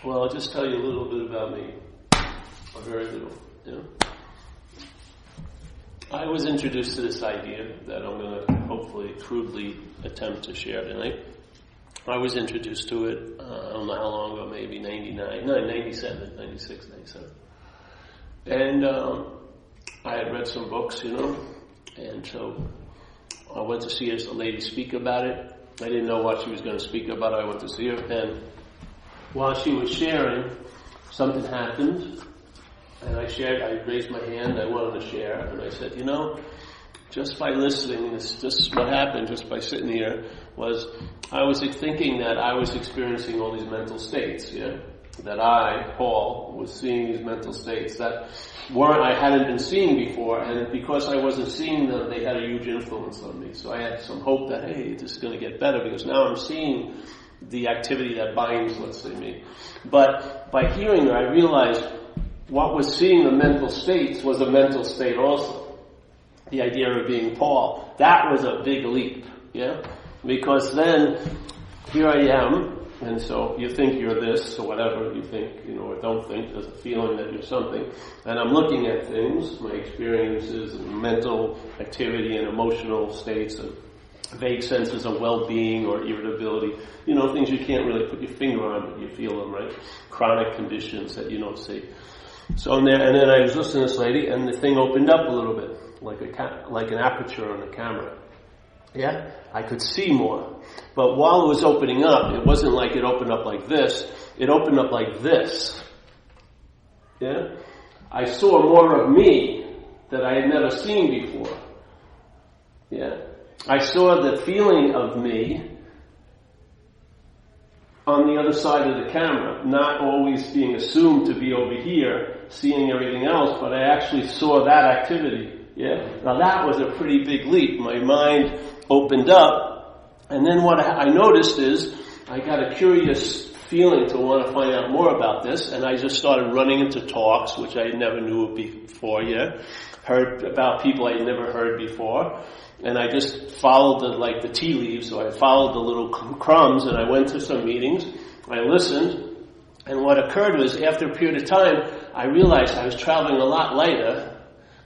Well, I'll just tell you a little bit about me. Or very little, I was introduced to this idea that I'm going to hopefully crudely attempt to share tonight. I was introduced to it, I don't know how long ago, maybe 96, 97. And I had read some books, and so I went to see a lady speak about it. I didn't know what she was going to speak about. I went to see her, and while she was sharing, something happened, and I raised my hand, I wanted to share, and I said, just by listening, just what happened, just by sitting here, was I was thinking that I was experiencing all these mental states, that I, Paul, was seeing these mental states that I hadn't been seeing before, and because I wasn't seeing them, they had a huge influence on me. So I had some hope that, hey, this is going to get better, because now I'm seeing the activity that binds, let's say, me. But by hearing her, I realized what was seeing the mental states was a mental state also. The idea of being Paul, that was a big leap, because then here I am, and so you think you're this, or whatever you think, or don't think, there's a feeling that you're something, and I'm looking at things, my experiences, and mental activity and emotional states, and vague senses of well-being or irritability, things you can't really put your finger on, but you feel them, right? Chronic conditions that you don't see. So and then I was listening to this lady, and the thing opened up a little bit, like an aperture on the camera. Yeah, I could see more. But while it was opening up, it wasn't like it opened up like this. It opened up like this. Yeah, I saw more of me that I had never seen before. Yeah, I saw the feeling of me on the other side of the camera, not always being assumed to be over here, seeing everything else, but I actually saw that activity. Yeah. Now that was a pretty big leap. My mind opened up, and then what I noticed is I got a curious feeling to want to find out more about this, and I just started running into talks, which I never knew before. Heard about people I had never heard before. And I just followed the tea leaves, so I followed the little crumbs, and I went to some meetings, I listened, and what occurred was, after a period of time, I realized I was traveling a lot lighter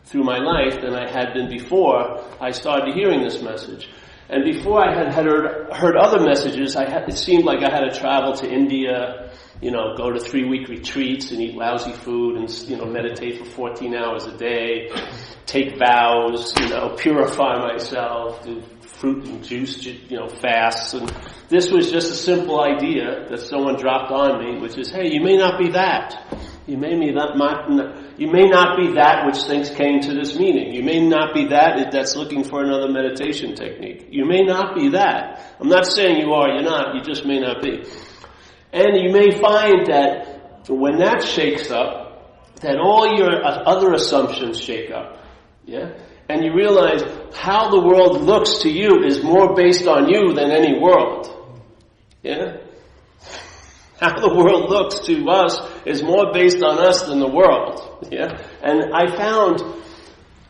through my life than I had been before I started hearing this message. And before I had heard other messages, it seemed like I had to travel to India, go to 3-week retreats and eat lousy food and, meditate for 14 hours a day, take vows, purify myself, do fruit and juice, fasts. And this was just a simple idea that someone dropped on me, which is, hey, you may not be that. You may not be that which thinks came to this meeting. You may not be that's looking for another meditation technique. You may not be that. I'm not saying you are, you're not, you just may not be. And you may find that when that shakes up, that all your other assumptions shake up. Yeah? And you realize how the world looks to you is more based on you than any world. Yeah? How the world looks to us is more based on us than the world. Yeah? And I found,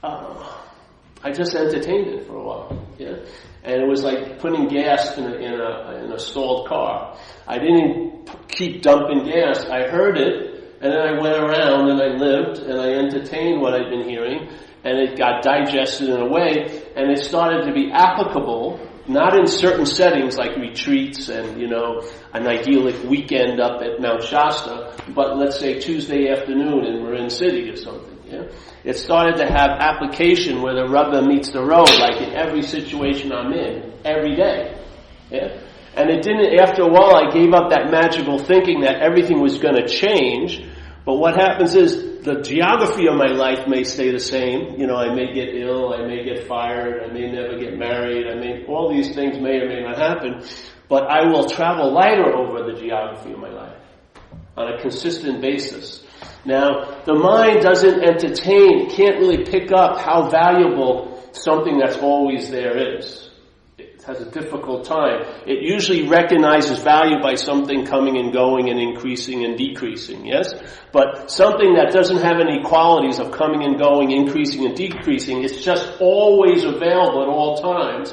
I just entertained it for a while. Yeah? And it was like putting gas in a stalled car. I didn't keep dumping gas. I heard it, and then I went around and I lived and I entertained what I'd been hearing, and it got digested in a way, and it started to be applicable, not in certain settings like retreats and, an idyllic weekend up at Mount Shasta, but let's say Tuesday afternoon in Marin City or something. Yeah? It started to have application where the rubber meets the road, like in every situation I'm in, every day. Yeah? And it didn't, after a while I gave up that magical thinking that everything was going to change, but what happens is the geography of my life may stay the same. I may get ill, I may get fired, I may never get married, all these things may or may not happen, but I will travel lighter over the geography of my life on a consistent basis. Now, the mind doesn't can't really pick up how valuable something that's always there is. has a difficult time. It usually recognizes value by something coming and going and increasing and decreasing, yes? But something that doesn't have any qualities of coming and going, increasing and decreasing, it's just always available at all times,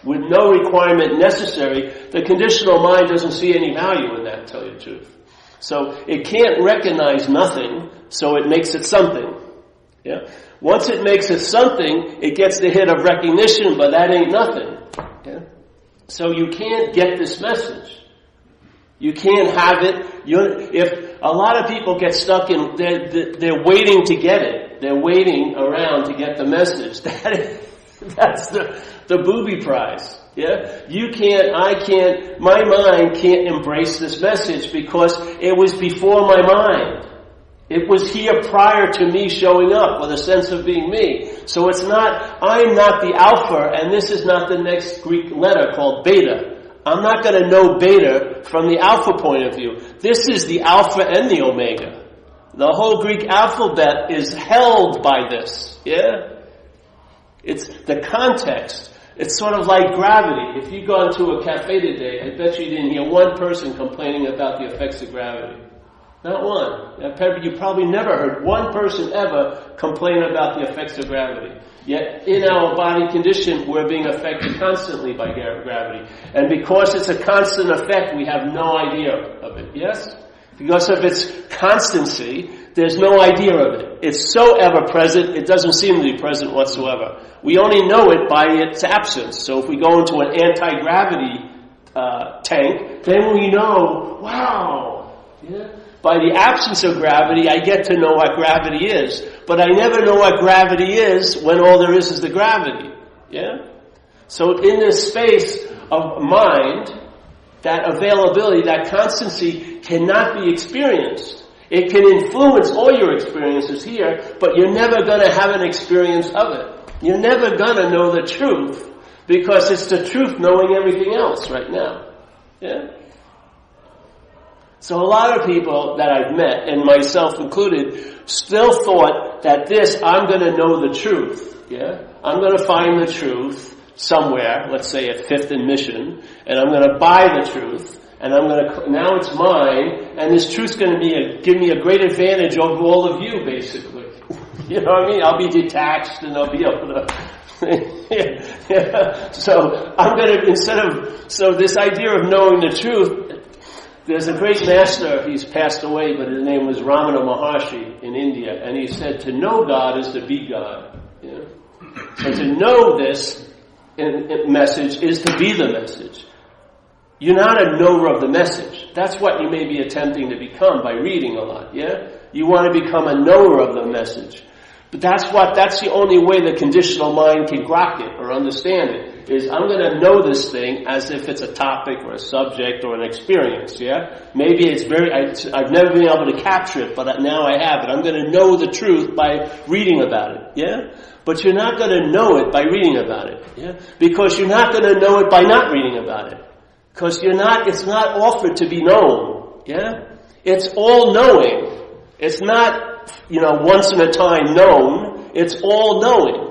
with no requirement necessary. The conditional mind doesn't see any value in that, to tell you the truth. So it can't recognize nothing, so it makes it something. Yeah? Once it makes it something, it gets the hit of recognition, but that ain't nothing. Yeah? So you can't get this message. You can't have it. If a lot of people get stuck in, they're waiting to get it. They're waiting around to get the message. That's the booby prize. Yeah? You can't, I can't, my mind can't embrace this message because it was before my mind. It was here prior to me showing up with a sense of being me. So it's not, I'm not the alpha and this is not the next Greek letter called beta. I'm not going to know beta from the alpha point of view. This is the alpha and the omega. The whole Greek alphabet is held by this. Yeah? It's the context. It's sort of like gravity. If you go into a cafe today, I bet you didn't hear one person complaining about the effects of gravity. Not one. You probably never heard one person ever complain about the effects of gravity. Yet in our body condition, we're being affected constantly by gravity. And because it's a constant effect, we have no idea of it. Yes? Because of its constancy, there's no idea of it. It's so ever-present, it doesn't seem to be present whatsoever. We only know it by its absence. So if we go into an anti-gravity tank, then we know, wow, yeah? By the absence of gravity, I get to know what gravity is. But I never know what gravity is when all there is the gravity. Yeah? So in this space of mind, that availability, that constancy cannot be experienced. It can influence all your experiences here, but you're never going to have an experience of it. You're never going to know the truth because it's the truth knowing everything else right now. Yeah? So a lot of people that I've met, and myself included, still thought that I'm going to know the truth. Yeah? I'm going to find the truth somewhere, let's say at 5th and Mission, and I'm going to buy the truth, and now it's mine, and this truth's going to give me a great advantage over all of you, basically. You know what I mean? I'll be detached, and I'll be able to... yeah. So I'm going to, so this idea of knowing the truth, there's a great master, he's passed away, but his name was Ramana Maharshi in India, and he said, to know God is to be God. Yeah? So to know this message is to be the message. You're not a knower of the message. That's what you may be attempting to become by reading a lot, yeah? You want to become a knower of the message. But that's the only way the conditional mind can grok it or understand it, is I'm going to know this thing as if it's a topic or a subject or an experience, yeah? Maybe I've never been able to capture it, but now I have it. I'm going to know the truth by reading about it, yeah? But you're not going to know it by reading about it, yeah? Because you're not going to know it by not reading about it. Because it's not offered to be known, yeah? It's all knowing. It's not, once in a time known. It's all knowing.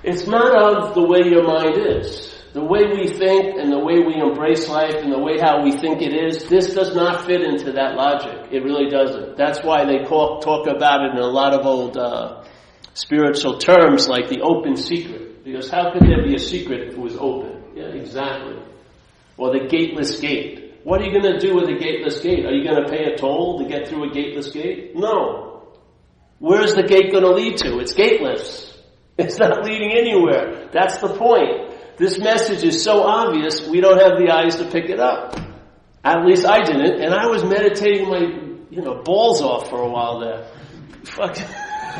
It's not of the way your mind is. The way we think and the way we embrace life and the way how we think it is, this does not fit into that logic. It really doesn't. That's why they talk about it in a lot of old spiritual terms like the open secret. Because how could there be a secret if it was open? Yeah, exactly. Or the gateless gate. What are you going to do with a gateless gate? Are you going to pay a toll to get through a gateless gate? No. Where's the gate going to lead to? It's gateless. It's not leading anywhere. That's the point. This message is so obvious, we don't have the eyes to pick it up. At least I didn't. And I was meditating my, balls off for a while there. Fucking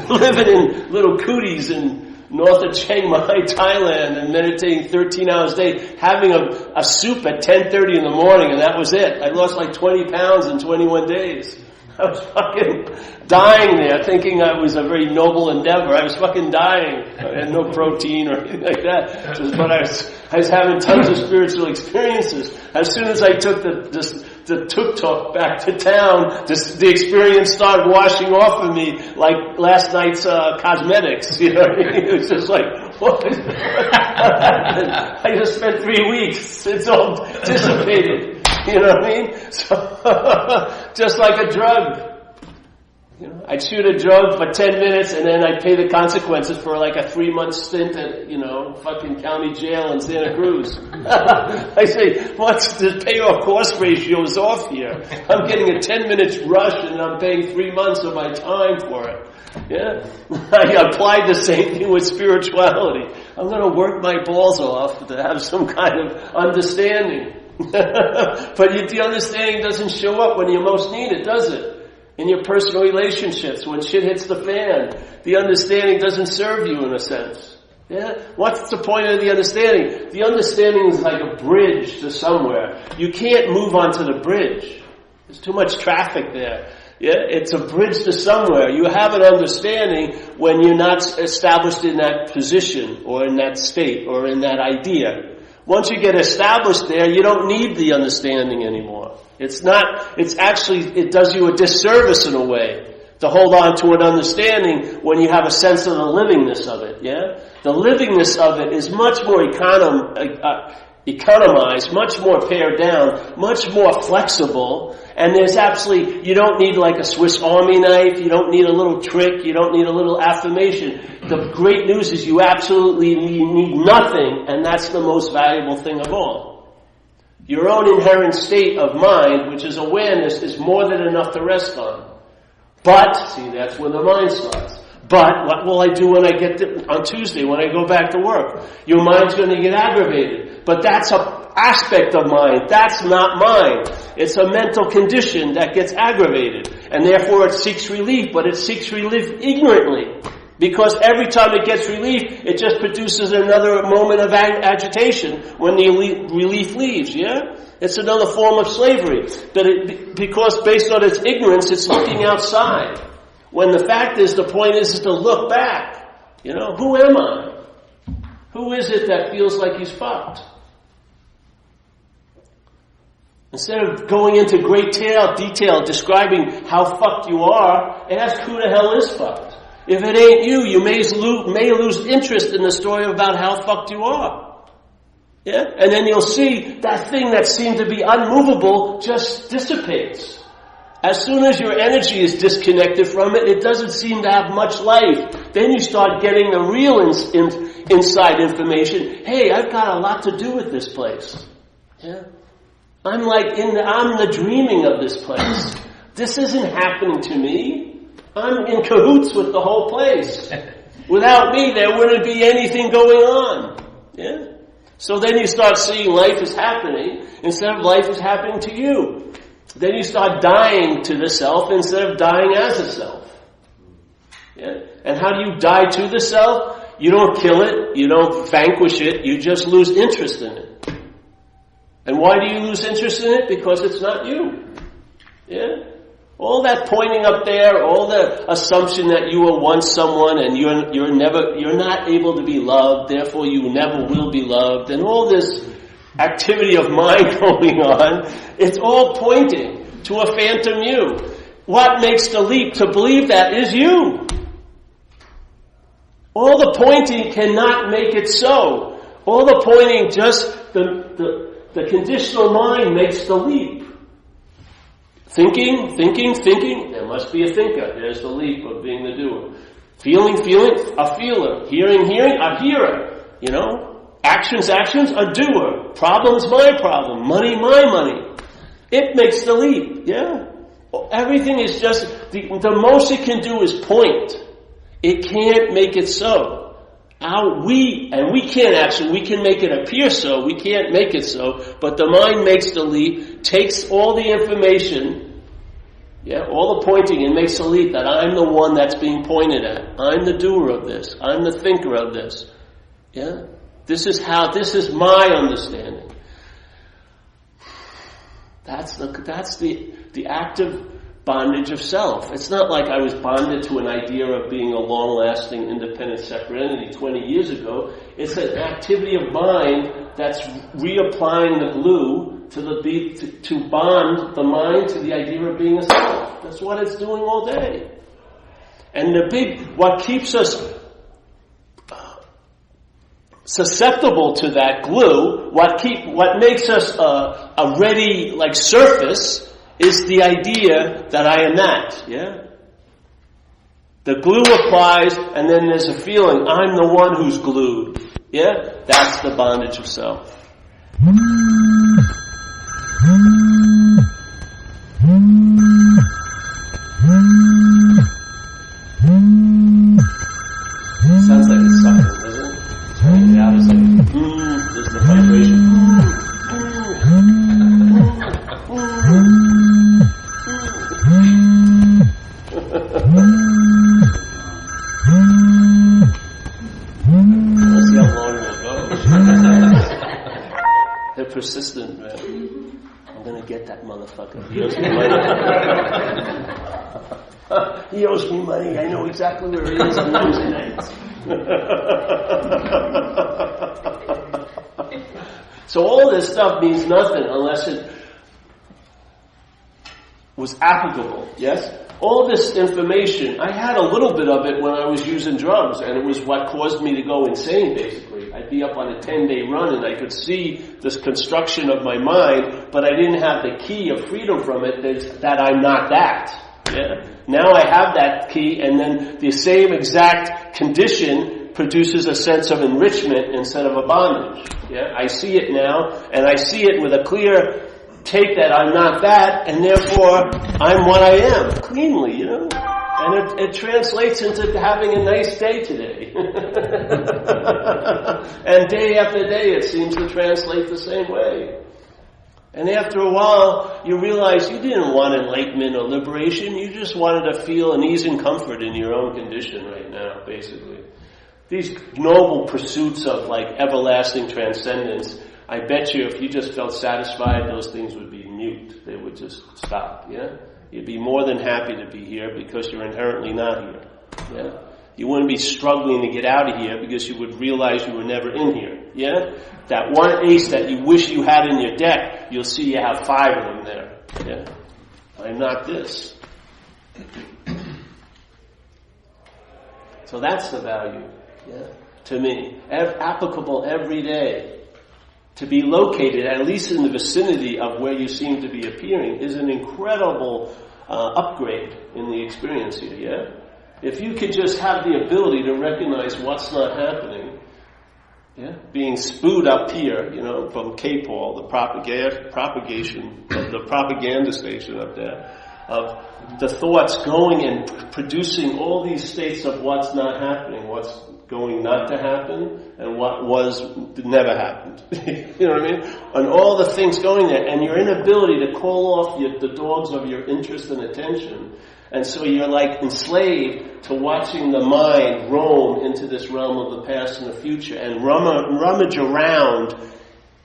living in little cooties in north of Chiang Mai, Thailand, and meditating 13 hours a day, having a soup at 10:30 in the morning, and that was it. I lost like 20 pounds in 21 days. I was fucking dying there, thinking I was a very noble endeavor. I was fucking dying. I had no protein or anything like that. But I was having tons of spiritual experiences. As soon as I took the the tuk-tuk back to town. The experience started washing off of me like last night's cosmetics. You know what I mean? It was just like, what happened? I just spent 3 weeks. It's all dissipated. You know what I mean? So, just like a drug. You know, I'd shoot a drug for 10 minutes and then I'd pay the consequences for like a 3-month stint at, fucking county jail in Santa Cruz. I say, what's the payoff cost ratio is off here? I'm getting a 10 minutes rush and I'm paying 3 months of my time for it. Yeah? I applied the same thing with spirituality. I'm going to work my balls off to have some kind of understanding. But the understanding doesn't show up when you most need it, does it? In your personal relationships, when shit hits the fan, the understanding doesn't serve you in a sense. Yeah? What's the point of the understanding? The understanding is like a bridge to somewhere. You can't move onto the bridge. There's too much traffic there. Yeah? It's a bridge to somewhere. You have an understanding when you're not established in that position or in that state or in that idea. Once you get established there, you don't need the understanding anymore. It does you a disservice in a way to hold on to an understanding when you have a sense of the livingness of it, yeah? The livingness of it is much more economized, much more pared down, much more flexible, and you don't need like a Swiss Army knife, you don't need a little trick, you don't need a little affirmation. The great news is you absolutely need nothing, and that's the most valuable thing of all. Your own inherent state of mind, which is awareness, is more than enough to rest on. But, see, that's where the mind starts. But, what will I do when I on Tuesday, when I go back to work? Your mind's going to get aggravated. But that's an aspect of mind. That's not mind. It's a mental condition that gets aggravated. And therefore it seeks relief, but it seeks relief ignorantly. Because every time it gets relief, it just produces another moment of agitation when the relief leaves, yeah? It's another form of slavery. Because based on its ignorance, it's looking outside. When the fact is, the point is to look back. You know, who am I? Who is it that feels like he's fucked? Instead of going into great detail describing how fucked you are, ask who the hell is fucked. If it ain't you, you may lose interest in the story about how fucked you are. Yeah? And then you'll see that thing that seemed to be unmovable just dissipates. As soon as your energy is disconnected from it, it doesn't seem to have much life. Then you start getting the real inside information. Hey, I've got a lot to do with this place. Yeah? I'm the dreaming of this place. This isn't happening to me. I'm in cahoots with the whole place. Without me, there wouldn't be anything going on. Yeah? So then you start seeing life is happening instead of life is happening to you. Then you start dying to the self instead of dying as a self. Yeah? And how do you die to the self? You don't kill it. You don't vanquish it. You just lose interest in it. And why do you lose interest in it? Because it's not you. Yeah? All that pointing up there, all the assumption that you were once someone and you're not able to be loved, therefore you never will be loved, and all this activity of mind going on, it's all pointing to a phantom you. What makes the leap to believe that is you. All the pointing cannot make it so. All the pointing, just the conditional mind makes the leap. Thinking, there must be a thinker. There's the leap of being the doer. Feeling, a feeler. Hearing, a hearer. You know? Actions, a doer. Problems, my problem. Money, my money. It makes the leap, yeah? Everything is just, the most it can do is point. It can't make it so. We can make it appear so, we can't make it so, but the mind makes the leap, takes all the information, all the pointing, and makes the leap that I'm the one that's being pointed at. I'm the doer of this. I'm the thinker of this. Yeah? This is my understanding. That's the active bondage of self. It's not like I was bonded to an idea of being a long-lasting, independent, separate entity 20 years ago. It's an activity of mind that's reapplying the glue to bond the mind to the idea of being a self. That's what it's doing all day. And what keeps us susceptible to that glue, what makes us a ready surface, is the idea that I am that. Yeah. The glue applies, and then there's a feeling I'm the one who's glued. Yeah, that's the bondage of self. Sounds like it's suffering, doesn't it? Turning it out is like, there's the vibration. Let's see how long it'll go. They're persistent, man. I'm gonna get that motherfucker. He owes me money. He owes me money. I know exactly where he is on Wednesday nights. So all this stuff means nothing unless it was applicable. Yes? All this information, I had a little bit of it when I was using drugs, and it was what caused me to go insane, basically. I'd be up on a 10-day run, and I could see this construction of my mind, but I didn't have the key of freedom from it, that I'm not that. Yeah? Now I have that key, and then the same exact condition produces a sense of enrichment instead of a bondage. Yeah? I see it now, and I see it with a clear take that I'm not that, and therefore I'm what I am, cleanly, And it translates into having a nice day today. And day after day it seems to translate the same way. And after a while, you realize you didn't want enlightenment or liberation, you just wanted to feel an ease and comfort in your own condition right now, basically. These noble pursuits of everlasting transcendence, I bet you if you just felt satisfied, those things would be mute. They would just stop, yeah? You'd be more than happy to be here because you're inherently not here, yeah? You wouldn't be struggling to get out of here because you would realize you were never in here, yeah? That one ace that you wish you had in your deck, you'll see you have 5 of them there, yeah? I'm not this. So that's the value, yeah? To me. Applicable every day. To be located, at least in the vicinity of where you seem to be appearing, is an incredible upgrade in the experience here, yeah? If you could just have the ability to recognize what's not happening, yeah? Being spewed up here, from Cape Hall, the propagation of the propaganda station up there, of the thoughts going and producing all these states of what's not happening, what's going not to happen, and what never happened. You know what I mean? And all the things going there, and your inability to call off the dogs of your interest and attention. And so you're enslaved to watching the mind roam into this realm of the past and the future and rummage around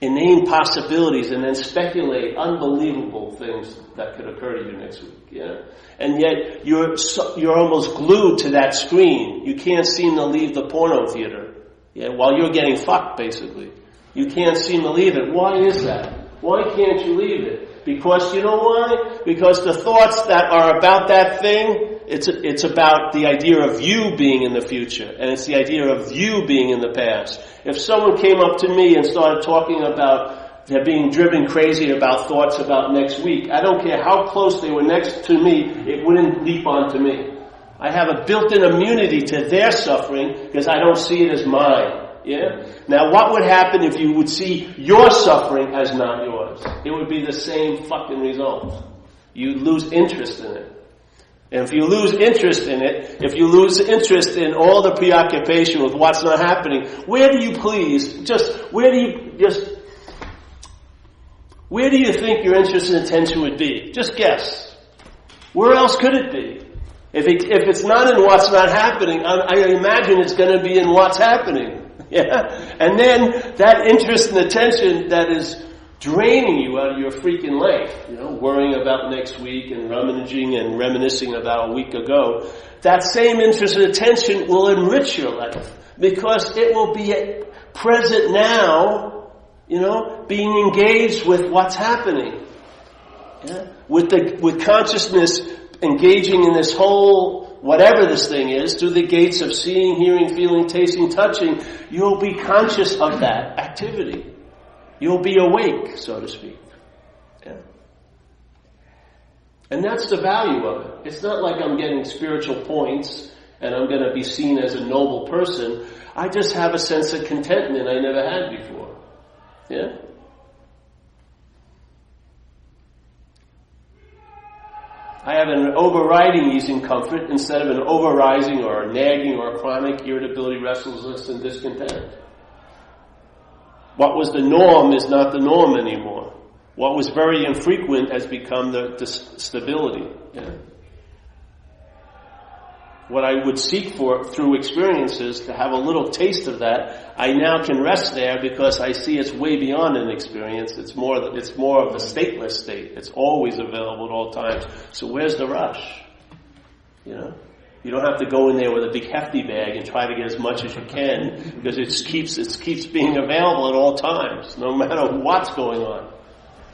inane possibilities and then speculate unbelievable things that could occur to you next week. Yeah? And yet you're almost glued to that screen. You can't seem to leave the porno theater. Yeah, while you're getting fucked, basically. You can't seem to leave it. Why is that? Why can't you leave it? Because you know why? Because the thoughts that are about that thing, it's about the idea of you being in the future, and it's the idea of you being in the past. If someone came up to me and started talking about they're being driven crazy about thoughts about next week, I don't care how close they were next to me, it wouldn't leap onto me. I have a built-in immunity to their suffering because I don't see it as mine. Yeah? Now what would happen if you would see your suffering as not yours? It would be the same fucking result. You'd lose interest in it. And if you lose interest in it, if you lose interest in all the preoccupation with what's not happening, where do you think your interest and attention would be? Just guess. Where else could it be? If it's not in what's not happening, I imagine it's going to be in what's happening. Yeah? And then that interest and attention that is draining you out of your freaking life, worrying about next week and rummaging and reminiscing about a week ago, that same interest and attention will enrich your life because it will be present now being engaged with what's happening. Yeah? With consciousness engaging in this whole, whatever this thing is, through the gates of seeing, hearing, feeling, tasting, touching, you'll be conscious of that activity. You'll be awake, so to speak. Yeah? And that's the value of it. It's not like I'm getting spiritual points and I'm going to be seen as a noble person. I just have a sense of contentment I never had before. Yeah? I have an overriding ease and comfort instead of an overrising or a nagging or a chronic irritability, restlessness, and discontent. What was the norm is not the norm anymore. What was very infrequent has become the stability. Yeah. What I would seek for through experiences, to have a little taste of that, I now can rest there because I see it's way beyond an experience. It's more of a stateless state. It's always available at all times. So where's the rush? You don't have to go in there with a big hefty bag and try to get as much as you can, because it keeps being available at all times, no matter what's going on.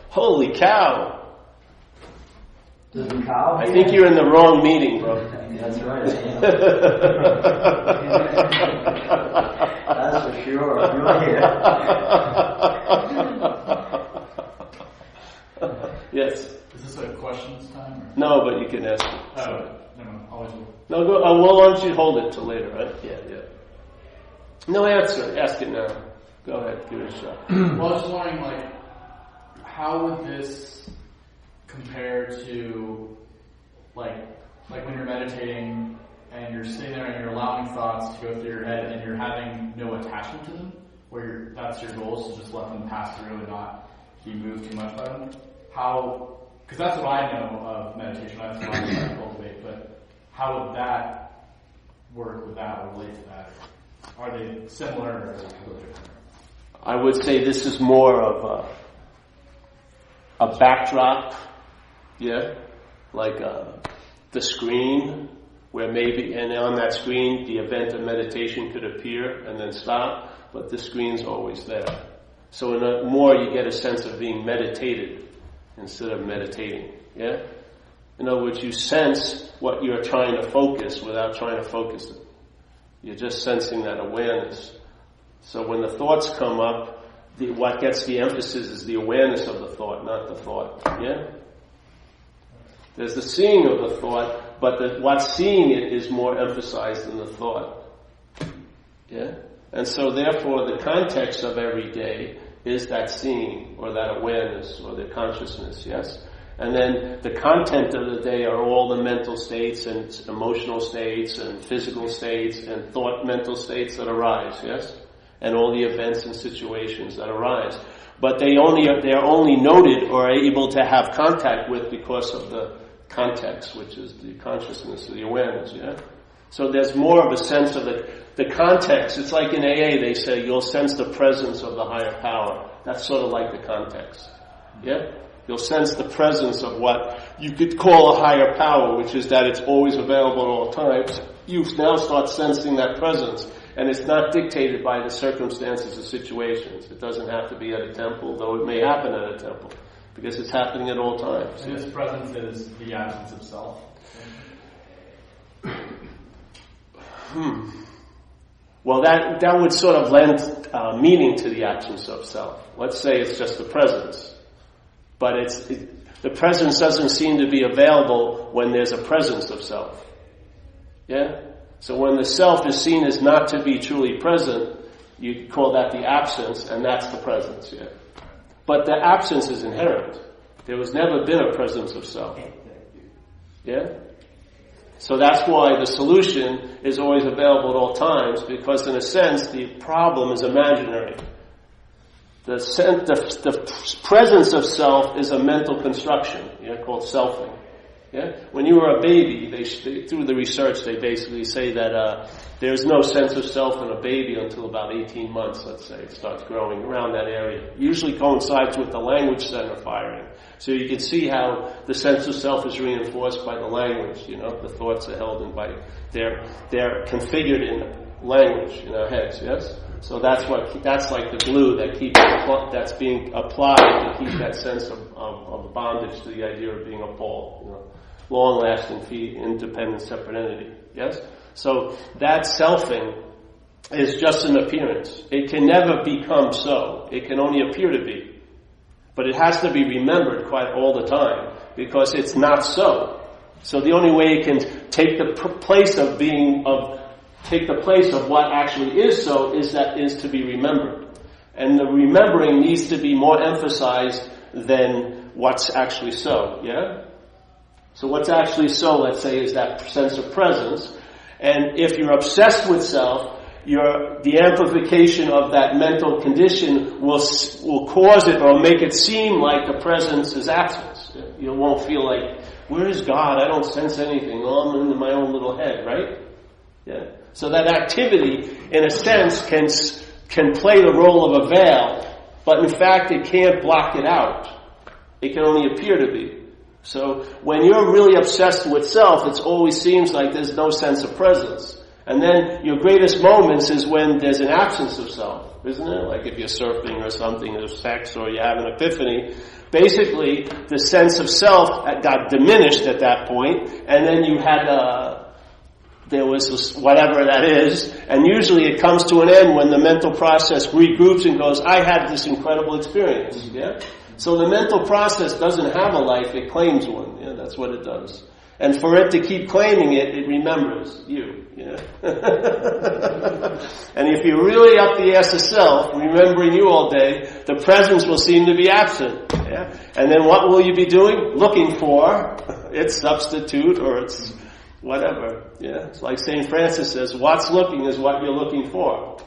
Holy cow! I think you're in the wrong meeting, bro. That's right. That's for sure. Yes. Is this a questions time? Or? No, but you can ask it. No, always will. No, go. Well, why don't you hold it till later, right? Yeah. No answer. Ask it now. Go ahead. Give it a shot. Well, I was just wondering, how would this compare to, like when you're meditating and you're sitting there and you're allowing thoughts to go through your head and you're having no attachment to them, where that's your goal, is to just let them pass through and not be moved too much by them? Because that's what I know of meditation, that's what I'm trying to cultivate, but how would that work with that or relate to that? Are they similar or are they completely different? I would say this is more of a backdrop, like the screen, where maybe, and on that screen the event of meditation could appear and then stop, but the screen's always there. So in a more you get a sense of being meditated instead of meditating. Yeah? In other words, you sense what you're trying to focus without trying to focus it. You're just sensing that awareness. So when the thoughts come up, what gets the emphasis is the awareness of the thought, not the thought. Yeah? There's the seeing of the thought, but what's seeing it is more emphasized than the thought. Yeah? And so therefore the context of every day is that seeing, or that awareness, or the consciousness, yes? And then the content of the day are all the mental states and emotional states and physical states and thought mental states that arise, yes? And all the events and situations that arise. But they're only noted or able to have contact with because of the context, which is the consciousness, the awareness, yeah? So there's more of a sense of the context. It's like in AA they say you'll sense the presence of the higher power. That's sort of like the context. Yeah? You'll sense the presence of what you could call a higher power, which is that it's always available at all times. You now start sensing that presence, and it's not dictated by the circumstances or situations. It doesn't have to be at a temple, though it may happen at a temple, because it's happening at all times. And this presence is the absence of self. Well, that would sort of lend meaning to the absence of self. Let's say it's just the presence. But the presence doesn't seem to be available when there's a presence of self. Yeah? So when the self is seen as not to be truly present, you call that the absence, and that's the presence, yeah. But the absence is inherent. There was never been a presence of self. Yeah? So that's why the solution is always available at all times, because in a sense the problem is imaginary. The presence of self is a mental construction, called selfing. Yeah? When you were a baby, through the research they basically say that there's no sense of self in a baby until about 18 months, let's say. It starts growing around that area. Usually coincides with the language center firing. So you can see how the sense of self is reinforced by the language, the thoughts are held in by, they're configured in language in our heads, yes? So that's like the glue that's being applied to keep that sense of bondage to the idea of being a Paul, long-lasting, independent, separate entity. Yes. So that selfing is just an appearance. It can never become so. It can only appear to be. But it has to be remembered quite all the time, because it's not so. So the only way it can take the place of what actually is so is to be remembered. And the remembering needs to be more emphasized than what's actually so. Yeah? So what's actually so, let's say, is that sense of presence. And if you're obsessed with self, the amplification of that mental condition will cause it or make it seem like the presence is absence. You won't feel like, where is God? I don't sense anything. Oh, I'm in my own little head, right? Yeah. So that activity, in a sense, can play the role of a veil, but in fact it can't block it out. It can only appear to be. So when you're really obsessed with self, it always seems like there's no sense of presence. And then your greatest moments is when there's an absence of self, isn't it? Like if you're surfing or something, or sex, or you have an epiphany. Basically, the sense of self got diminished at that point, and then you had there was this, whatever that is, and usually it comes to an end when the mental process regroups and goes, I had this incredible experience. Yeah. So the mental process doesn't have a life; it claims one. Yeah, that's what it does. And for it to keep claiming it, it remembers you. Yeah. And if you're really up the ass of self, remembering you all day, the presence will seem to be absent. Yeah? And then what will you be doing? Looking for its substitute or its whatever. Yeah? It's like St. Francis says, what's looking is what you're looking for.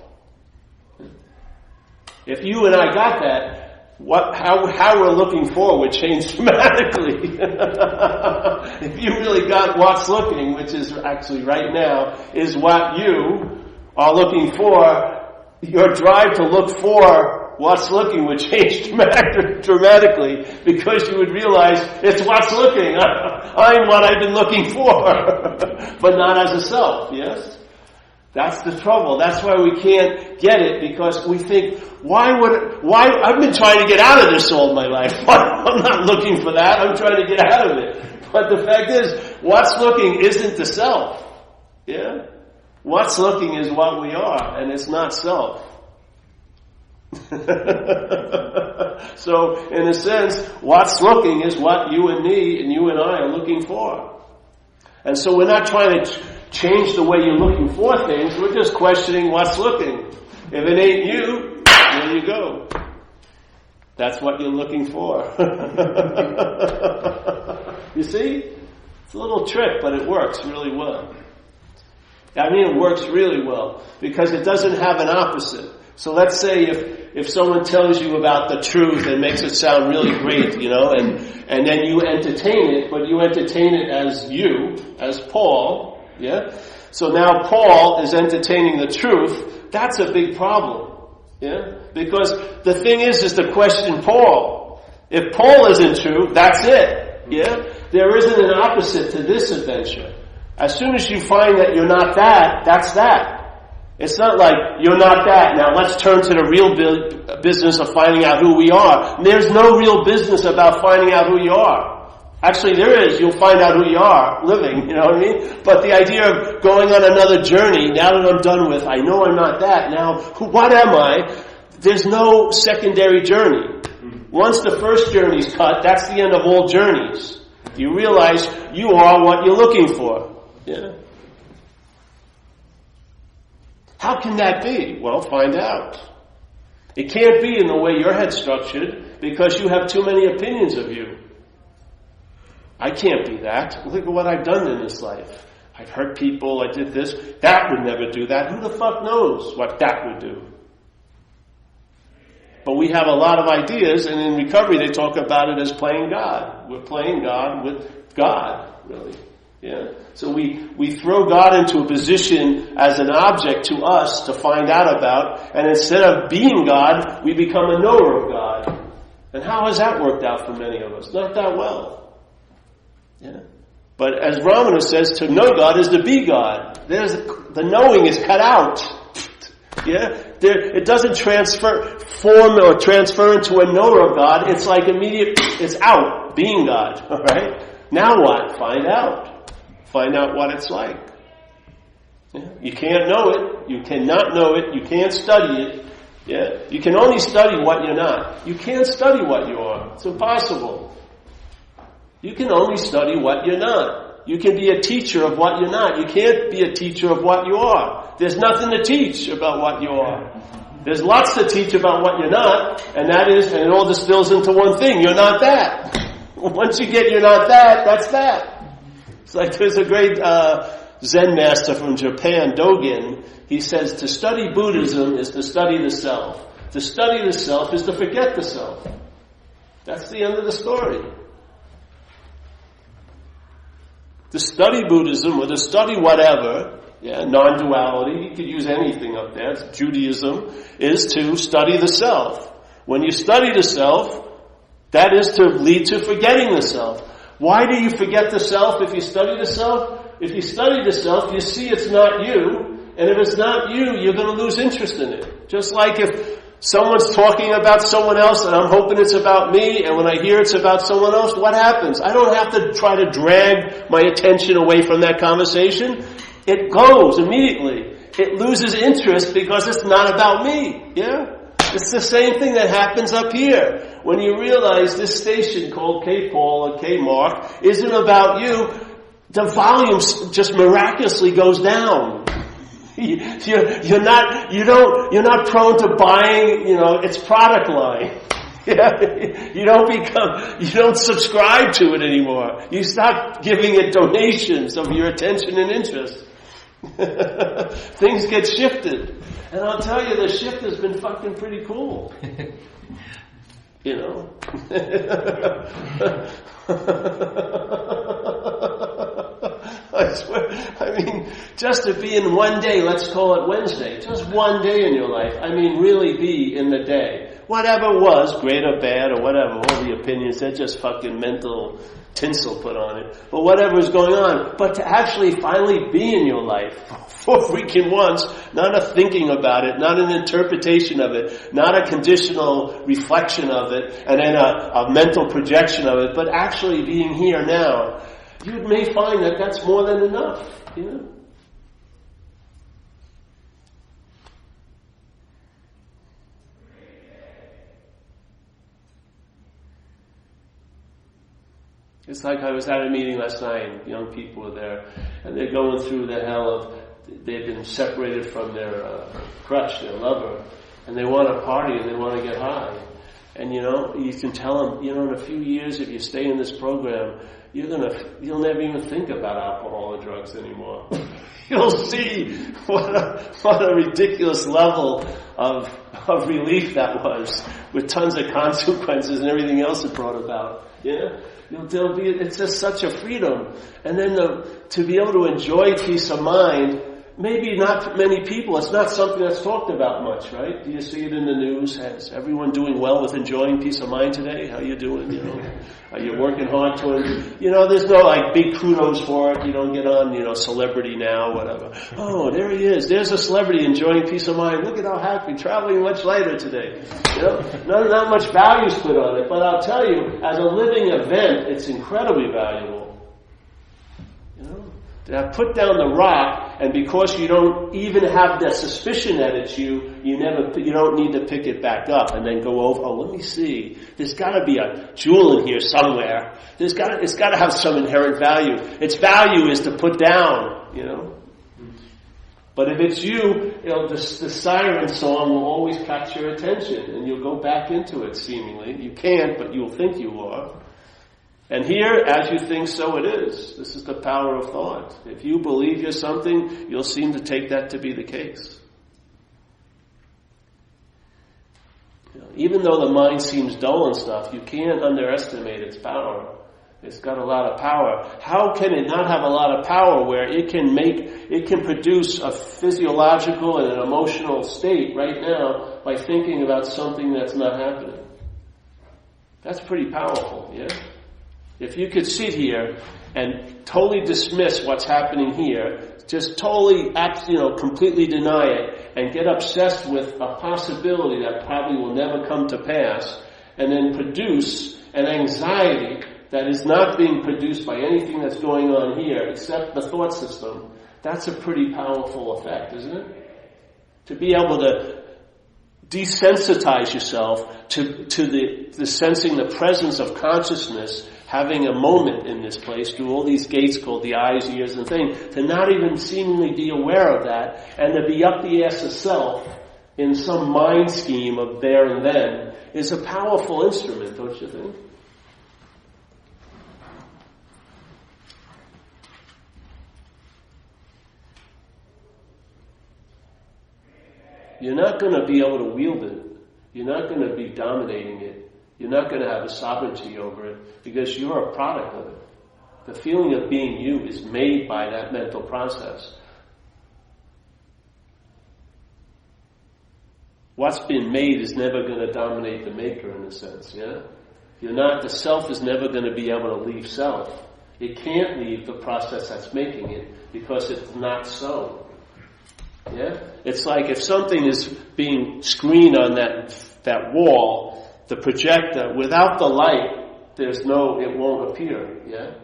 If you and I got that, how we're looking for would change dramatically. If you really got what's looking, which is actually right now, is what you are looking for, your drive to look for what's looking would change dramatically, because you would realize it's what's looking. I'm what I've been looking for, but not as a self, yes? That's the trouble. That's why we can't get it, because we think, why I've been trying to get out of this all my life. I'm not looking for that. I'm trying to get out of it. But the fact is, what's looking isn't the self. Yeah? What's looking is what we are, and it's not self. So, in a sense, what's looking is what you and me and you and I are looking for. And so we're not trying to change the way you're looking for things. We're just questioning what's looking. If it ain't you, there you go. That's what you're looking for. You see? It's a little trick, but it works really well. I mean, it works really well because it doesn't have an opposite. So let's say if someone tells you about the truth and makes it sound really great, and then you entertain it, but you entertain it as you, as Paul, yeah? So now Paul is entertaining the truth. That's a big problem, yeah? Because the thing is to question Paul. If Paul isn't true, that's it, yeah? There isn't an opposite to this adventure. As soon as you find that you're not that, that's that. It's not like, you're not that, now let's turn to the real business of finding out who we are. There's no real business about finding out who you are. Actually, there is. You'll find out who you are living, you know what I mean? But the idea of going on another journey, now that I'm done with, I know I'm not that, now, what am I? There's no secondary journey. Once the first journey's cut, that's the end of all journeys. You realize you are what you're looking for. Yeah. How can that be? Well, find out. It can't be in the way your head's structured because you have too many opinions of you. I can't be that. Look at what I've done in this life. I've hurt people, I did this. That would never do that. Who the fuck knows what that would do? But we have a lot of ideas, and in recovery they talk about it as playing God. We're playing God with God, really. Yeah. So we throw God into a position as an object to us to find out about, and instead of being God, we become a knower of God. And how has that worked out for many of us? Not that well. Yeah. But as Ramana says, to know God is to be God. The knowing is cut out. Yeah? It doesn't form or transfer into a knower of God. It's like immediate, it's out, being God. Alright? Now what? Find out. Find out what it's like. Yeah? You can't know it. You cannot know it. You can't study it. Yeah? You can only study what you're not. You can't study what you are. It's impossible. You can only study what you're not. You can be a teacher of what you're not. You can't be a teacher of what you are. There's nothing to teach about what you are. There's lots to teach about what you're not, and it all distills into one thing. You're not that. Once you get you're not that, that's that. It's like there's a great Zen master from Japan, Dogen. He says to study Buddhism is to study the self. To study the self is to forget the self. That's the end of the story. To study Buddhism or to study whatever, non-duality, you could use anything up there, it's Judaism, is to study the self. When you study the self, that is to lead to forgetting the self. Why do you forget the self if you study the self? If you study the self, you see it's not you, and if it's not you, you're going to lose interest in it. Just like if someone's talking about someone else and I'm hoping it's about me, and when I hear it's about someone else, what happens? I don't have to try to drag my attention away from that conversation. It goes immediately. It loses interest because it's not about me. Yeah? It's the same thing that happens up here. When you realize this station called K Paul or K Mark isn't about you, the volume just miraculously goes down. You're not prone to buying, its product line. You don't subscribe to it anymore. You stop giving it donations of your attention and interest. Things get shifted. And I'll tell you, the shift has been fucking pretty cool. I swear, just to be in one day, let's call it Wednesday, just one day in your life, really be in the day. Whatever was, great or bad or whatever, all the opinions, they're just fucking mental tinsel put on it. But whatever is going on, but to actually finally be in your life for freaking once, not a thinking about it, not an interpretation of it, not a conditional reflection of it, and then a mental projection of it, but actually being here now, you may find that that's more than enough, It's like I was at a meeting last night, young people were there, and they're going through the hell of, they've been separated from their crush, their lover, and they want to party and they want to get high. And you can tell them, in a few years, if you stay in this program, you'll never even think about alcohol or drugs anymore. You'll see what a ridiculous level of relief that was, with tons of consequences and everything else it brought about. It's just such a freedom. And then to be able to enjoy peace of mind, maybe not many people, it's not something that's talked about much, right? Do you see it in the news? Is everyone doing well with enjoying peace of mind today? How you doing? Are you working hard towards, there's no big kudos for it. You don't get on, Celebrity Now, whatever. Oh, there he is. There's a celebrity enjoying peace of mind. Look at how happy, traveling much later today. Not much value's put on it, but I'll tell you, as a living event, it's incredibly valuable. To have put down the rock, and because you don't even have that suspicion that it's you don't need to pick it back up and then go over, let me see. There's gotta be a jewel in here somewhere. It's gotta have some inherent value. Its value is to put down, But if it's you, the siren song will always catch your attention, and you'll go back into it seemingly. You can't, but you'll think you are. And here, as you think, so it is. This is the power of thought. If you believe you're something, you'll seem to take that to be the case. Even though the mind seems dull and stuff, you can't underestimate its power. It's got a lot of power. How can it not have a lot of power where it can produce a physiological and an emotional state right now by thinking about something that's not happening? That's pretty powerful, yeah? If you could sit here and totally dismiss what's happening here, just totally, completely deny it, and get obsessed with a possibility that probably will never come to pass, and then produce an anxiety that is not being produced by anything that's going on here except the thought system, that's a pretty powerful effect, isn't it? To be able to desensitize yourself to the sensing the presence of consciousness having a moment in this place through all these gates called the eyes, ears, and things, to not even seemingly be aware of that, and to be up the ass of self in some mind scheme of there and then, is a powerful instrument, don't you think? You're not going to be able to wield it. You're not going to be dominating it. You're not going to have a sovereignty over it because you're a product of it. The feeling of being you is made by that mental process. What's been made is never going to dominate the maker in a sense, yeah? The self is never going to be able to leave self. It can't leave the process that's making it because it's not so. Yeah? It's like if something is being screened on that wall, the projector, without the light, it won't appear, yeah?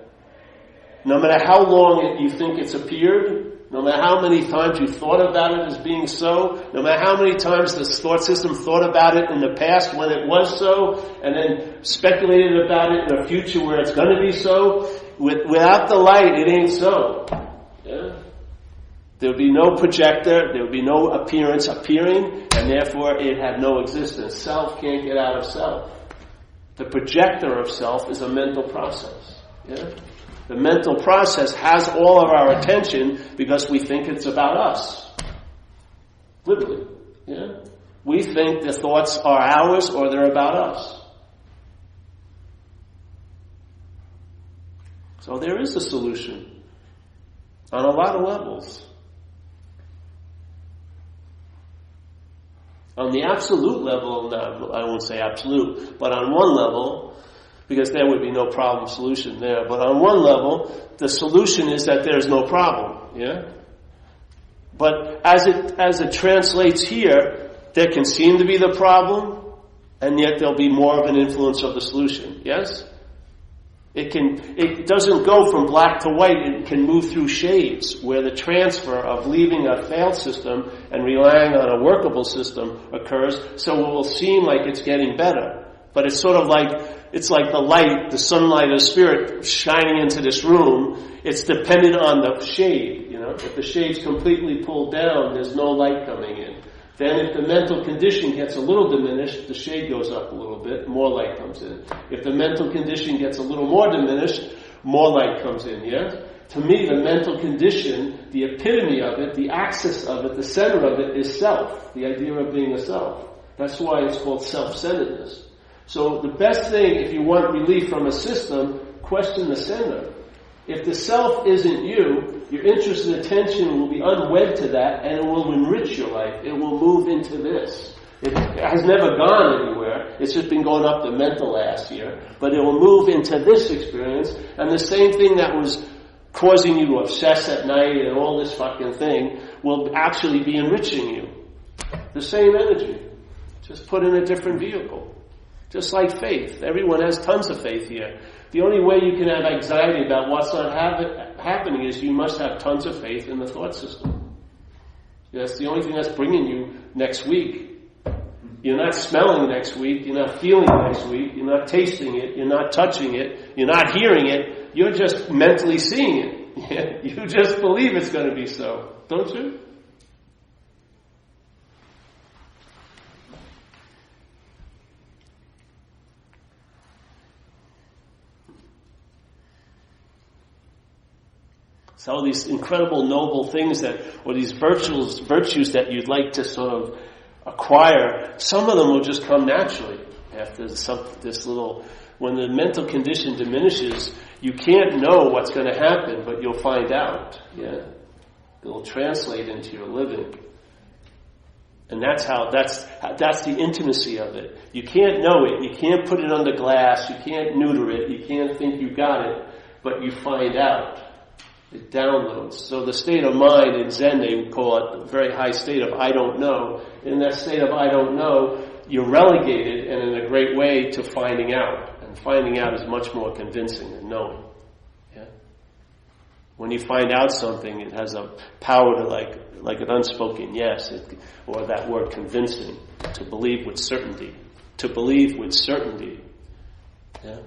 No matter how long you think it's appeared, no matter how many times you thought about it as being so, no matter how many times the thought system thought about it in the past when it was so, and then speculated about it in the future where it's going to be so, without the light, it ain't so. Yeah? There will be no projector, there will be no appearance appearing, and therefore it had no existence. Self can't get out of self. The projector of self is a mental process. Yeah? The mental process has all of our attention because we think it's about us. Literally. Yeah? We think the thoughts are ours or they're about us. So there is a solution on a lot of levels. On the absolute level, no, I won't say absolute, but on one level, because there would be no problem solution there, but on one level, the solution is that there's no problem, yeah? But as it translates here, there can seem to be the problem, and yet there'll be more of an influence of the solution, yes? It doesn't go from black to white, it can move through shades, where the transfer of leaving a failed system and relying on a workable system occurs, so it will seem like it's getting better. But it's sort of it's like the light, the sunlight of spirit shining into this room. It's dependent on the shade, If the shade's completely pulled down, there's no light coming in. Then if the mental condition gets a little diminished, the shade goes up a little bit, more light comes in. If the mental condition gets a little more diminished, more light comes in, yeah? To me, the mental condition, the epitome of it, the axis of it, the center of it is self, the idea of being a self. That's why it's called self-centeredness. So the best thing, if you want relief from a system, question the center. If the self isn't you, your interest and attention will be unwed to that, and it will enrich your life. It will move into this. It has never gone anywhere. It's just been going up the mental ass here. But it will move into this experience, and the same thing that was causing you to obsess at night and all this fucking thing will actually be enriching you. The same energy. Just put in a different vehicle. Just like faith. Everyone has tons of faith here. The only way you can have anxiety about what's not happening is you must have tons of faith in the thought system. That's the only thing that's bringing you next week. You're not smelling next week. You're not feeling next week. You're not tasting it. You're not touching it. You're not hearing it. You're just mentally seeing it. You just believe it's going to be so. Don't you? So these incredible noble things or these virtues that you'd like to sort of acquire, some of them will just come naturally after when the mental condition diminishes, you can't know what's going to happen, but you'll find out. Yeah, it'll translate into your living. And that's the intimacy of it. You can't know it. You can't put it under glass. You can't neuter it. You can't think you got it. But you find out. It downloads. So the state of mind in Zen, they would call it the very high state of I don't know. In that state of I don't know, you're relegated, and in a great way, to finding out. And finding out is much more convincing than knowing. Yeah? When you find out something, it has a power to like an unspoken yes, or that word convincing, to believe with certainty. To believe with certainty. Yeah?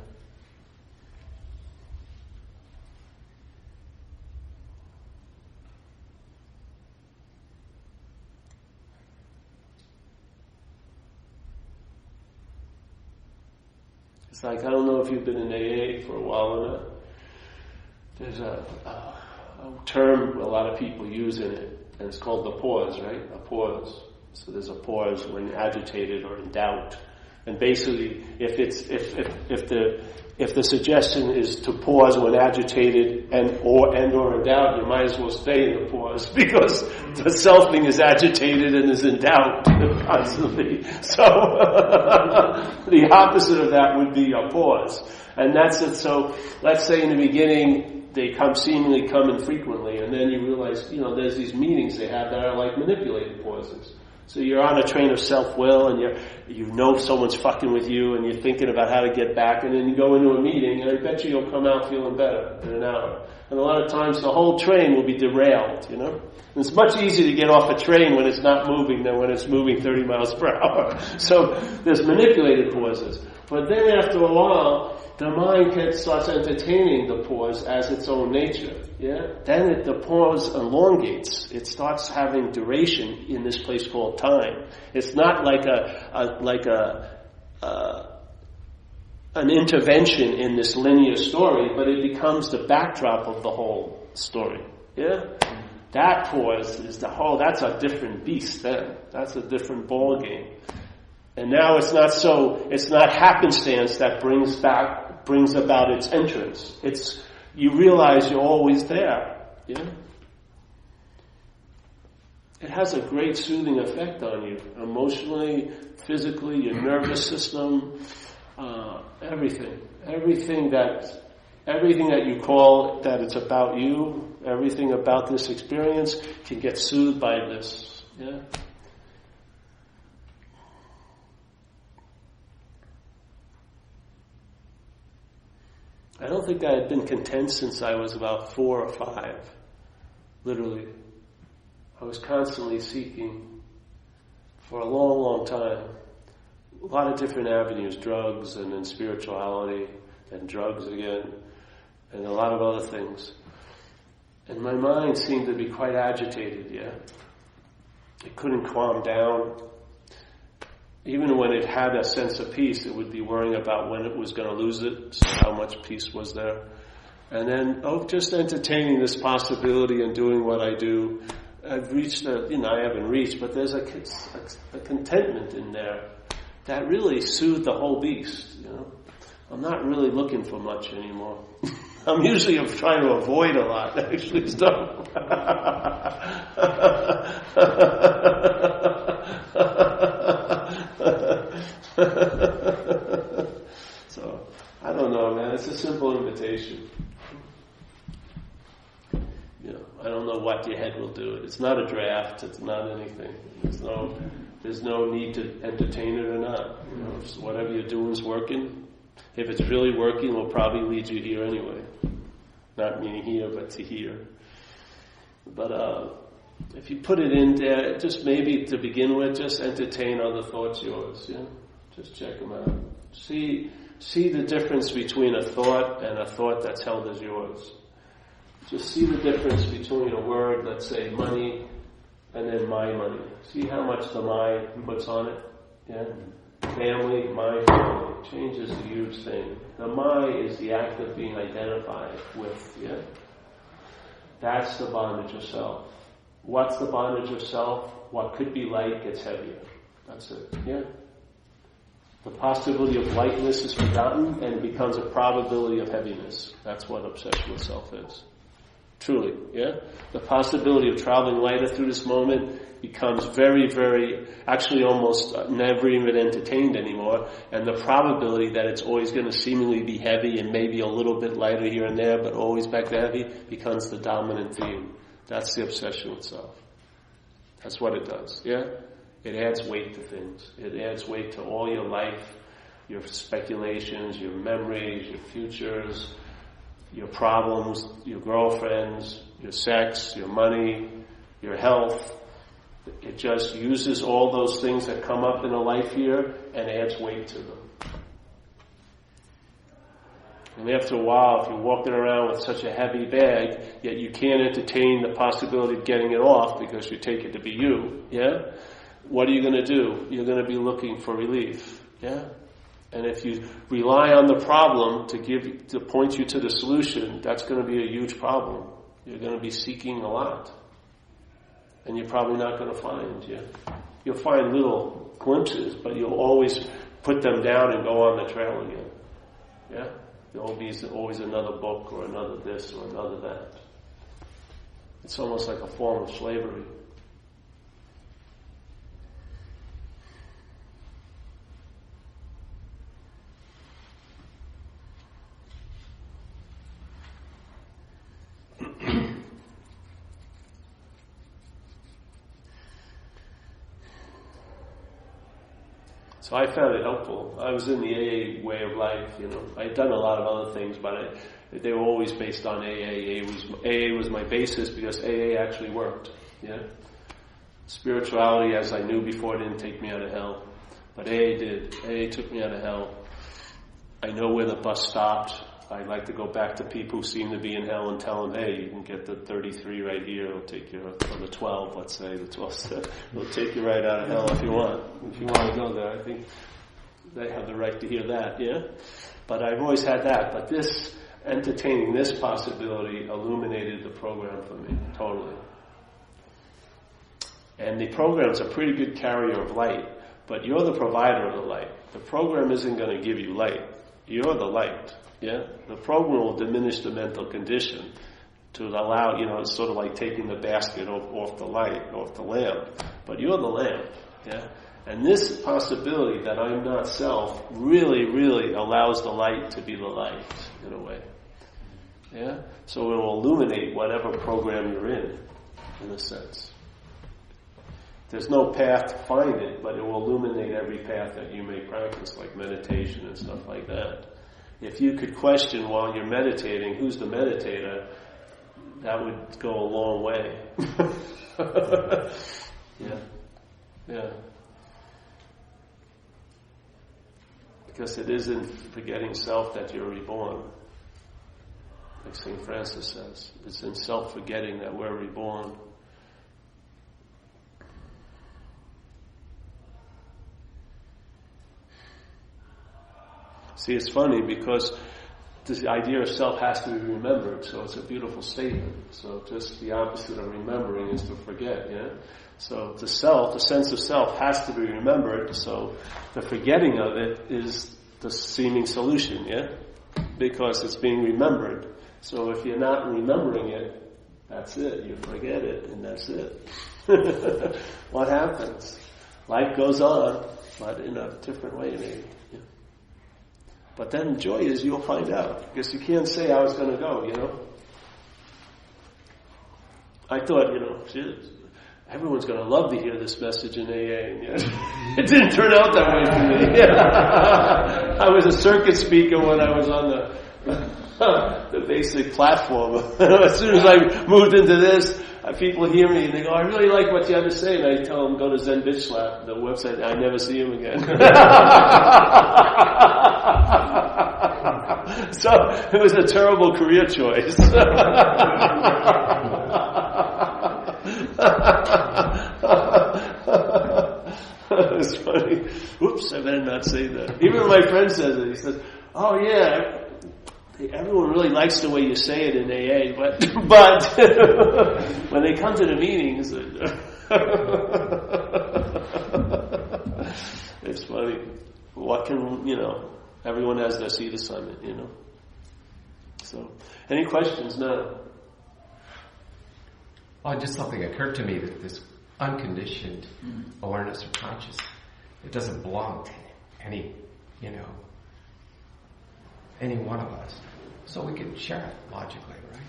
It's like, I don't know if you've been in AA for a while or not. There's a term a lot of people use in it, and it's called the pause, right? A pause. So there's a pause when agitated or in doubt. And basically, if the suggestion is to pause when agitated and or in doubt, you might as well stay in the pause, because the selfing is agitated and is in doubt constantly. So the opposite of that would be a pause, and that's it. So let's say in the beginning they seemingly come infrequently, and then you realize, there's these meetings they have that are like manipulated pauses. So you're on a train of self-will, and you know someone's fucking with you, and you're thinking about how to get back, and then you go into a meeting, and I bet you'll come out feeling better in an hour. And a lot of times the whole train will be derailed, And it's much easier to get off a train when it's not moving than when it's moving 30 miles per hour. So there's manipulated pauses. But then after a while, the mind starts entertaining the pause as its own nature. Yeah? Then the pause elongates. It starts having duration in this place called time. It's not like an intervention in this linear story, but it becomes the backdrop of the whole story. Yeah? That pause is that's a different beast then. That's a different ball game. And now it's not happenstance that brings about its entrance. You realize you're always there. Yeah? It has a great soothing effect on you, emotionally, physically, your nervous system, everything. Everything that you call that it's about you, everything about this experience can get soothed by this. Yeah? I don't think I had been content since I was about 4 or 5. Literally. I was constantly seeking for a long, long time. A lot of different avenues, drugs and then spirituality and drugs again and a lot of other things. And my mind seemed to be quite agitated, yeah. It couldn't calm down. Even when it had a sense of peace, it would be worrying about when it was going to lose it, so how much peace was there. And then, just entertaining this possibility and doing what I do. I've reached I haven't reached, but there's a contentment in there that really soothed the whole beast, I'm not really looking for much anymore. I'm usually trying to avoid a lot, actually, stuff. So, I don't know, man. It's a simple invitation. I don't know what your head will do. It's not a draft. It's not anything. There's no need to entertain it or not. If whatever you're doing is working. If it's really working, it'll probably lead you here anyway. Not meaning here, but to here. But if you put it in there, just maybe to begin with, just entertain other thoughts yours. Yeah, just check them out. See the difference between a thought and a thought that's held as yours. Just see the difference between a word, let's say money, and then my money. See how much the mind puts on it. Yeah. Family, my family, change is a huge thing. The my is the act of being identified with, yeah? That's the bondage of self. What's the bondage of self? What could be light gets heavier. That's it, yeah? The possibility of lightness is forgotten and becomes a probability of heaviness. That's what obsession with self is. Truly, yeah? The possibility of traveling lighter through this moment becomes very, very, actually almost never even entertained anymore. And the probability that it's always going to seemingly be heavy and maybe a little bit lighter here and there, but always back to heavy, becomes the dominant theme. That's the obsession with self. That's what it does, yeah? It adds weight to things. It adds weight to all your life, your speculations, your memories, your futures, your problems, your girlfriends, your sex, your money, your health. It just uses all those things that come up in a life here and adds weight to them. And after a while, if you're walking around with such a heavy bag, yet you can't entertain the possibility of getting it off because you take it to be you, yeah? What are you going to do? You're going to be looking for relief, yeah? And if you rely on the problem to point you to the solution, that's going to be a huge problem. You're going to be seeking a lot. And you're probably not going to find, yeah? You'll find little glimpses, but you'll always put them down and go on the trail again. Yeah? There'll be always another book or another this or another that. It's almost like a form of slavery. So I found it helpful. I was in the AA way of life, you know. I'd done a lot of other things, but they were always based on AA. AA was my basis because AA actually worked, yeah. Spirituality, as I knew before, didn't take me out of hell. But AA did. AA took me out of hell. I know where the bus stopped. I'd like to go back to people who seem to be in hell and tell them, hey, you can get the 33 right here. It'll take you, or the 12, let's say, the 12 step. It'll take you right out of hell if you want. If you want to go there, I think they have the right to hear that, yeah? But I've always had that. But this, entertaining this possibility illuminated the program for me, totally. And the program's a pretty good carrier of light, but you're the provider of the light. The program isn't going to give you light. You're the light. Yeah, the program will diminish the mental condition to allow, you know, it's sort of like taking the basket off the light, off the lamp. But you're the lamp, yeah? And this possibility that I'm not self really, really allows the light to be the light, in a way. Yeah? So it will illuminate whatever program you're in a sense. There's no path to find it, but it will illuminate every path that you may practice, like meditation and stuff like that. If you could question while you're meditating, who's the meditator, that would go a long way. Yeah. Because it is in forgetting self that you're reborn. Like St. Francis says. It's in self-forgetting that we're reborn. See, it's funny because this idea of self has to be remembered, so it's a beautiful statement. So just the opposite of remembering is to forget, yeah? So the self, the sense of self has to be remembered, so the forgetting of it is the seeming solution, yeah? Because it's being remembered. So if you're not remembering it, that's it. You forget it, and that's it. What happens? Life goes on, but in a different way maybe. Yeah. But then the joy is you'll find out. Because you can't say I was going to go, you know. I thought, you know, everyone's going to love to hear this message in AA. And, yeah, it didn't turn out that way for me. Yeah. I was a circuit speaker when I was on the basic platform. As soon as I moved into this, people hear me and they go, I really like what you have to say. And I tell them, go to Zen Bitch Slap, the website, I never see him again. So it was a terrible career choice. It's funny. Oops, I better not say that. Even my friend says it. He says, oh yeah, everyone really likes the way you say it in AA, but when they come to the meetings, it's funny. What can, you know, everyone has their seat assignment, you know. So, any questions now? Well, just something occurred to me that this unconditioned awareness or conscious, it doesn't belong to any one of us. So we can share it logically, right?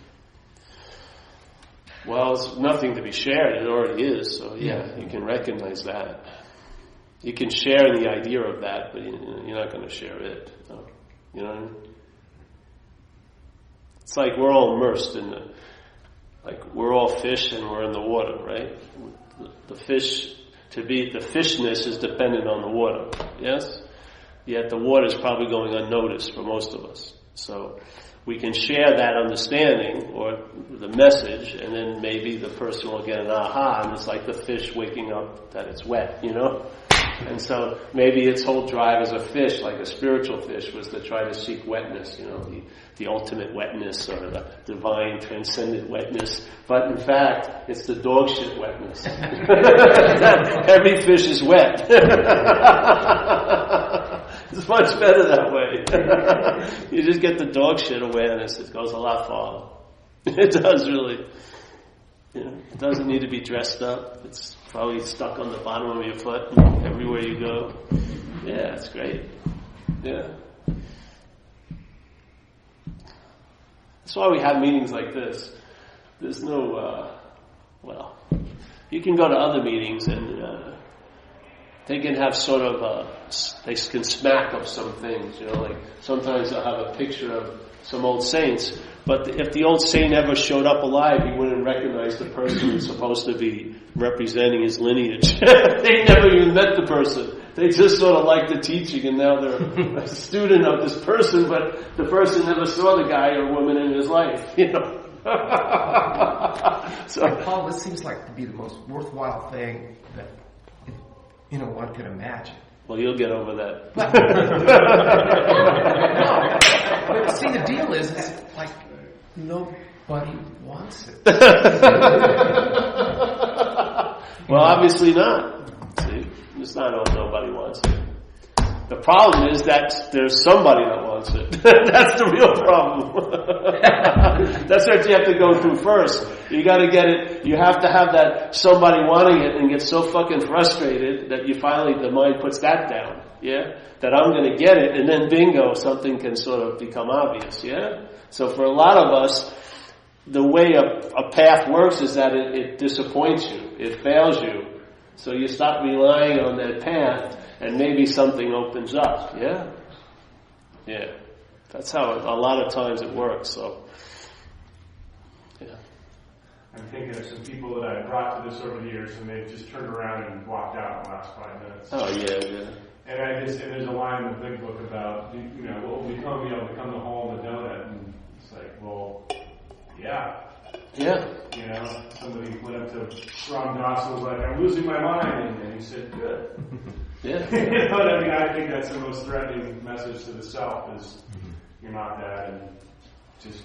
Well, it's nothing to be shared. It already is. So yeah, you can recognize that. You can share the idea of that, but you're not going to share it. You know what I mean? It's like we're all immersed in we're all fish and we're in the water, right? The fishness is dependent on the water, yes? Yet the water is probably going unnoticed for most of us. So we can share that understanding or the message, and then maybe the person will get an aha, and it's like the fish waking up that it's wet, And so maybe its whole drive as a fish, like a spiritual fish, was to try to seek wetness, the ultimate wetness or the divine transcendent wetness. But in fact, it's the dog shit wetness. Every fish is wet. It's much better that way. You just get the dog shit awareness. It goes a lot farther. It does really. It doesn't need to be dressed up. It's probably stuck on the bottom of your foot everywhere you go. Yeah, it's great. Yeah. That's why we have meetings like this. There's no, you can go to other meetings and they can have sort of, they can smack up some things, like sometimes they'll have a picture of some old saints, but if the old saint ever showed up alive, he wouldn't recognize the person who's supposed to be representing his lineage. They never even met the person. They just sort of like the teaching, and now they're a student of this person, but the person never saw the guy or woman in his life, So, Paul, this seems like to be the most worthwhile thing that one could imagine. Well, you'll get over that. But see, the deal is like nobody wants it. Well, obviously not. See, it's not nobody wants it. The problem is that there's somebody that wants it. That's the real problem. That's what you have to go through first. You got to get it. You have to have that somebody wanting it and get so fucking frustrated that you finally, the mind puts that down. Yeah? That I'm going to get it, and then bingo, something can sort of become obvious. Yeah? So for a lot of us, the way a path works is that it disappoints you. It fails you. So you stop relying on that path, and maybe something opens up. Yeah? Yeah. That's how a lot of times it works. So, yeah. I'm thinking of some people that I've brought to this over the years, and they've just turned around and walked out in the last 5 minutes. Oh, yeah. And there's a line in the big book about, what will become, become the hole in the donut. And it's like, well, yeah. Yeah. Somebody went up to Ram Dass and was like, I'm losing my mind. And he said, good. Yeah. I think that's the most threatening message to the self is you're not that, and just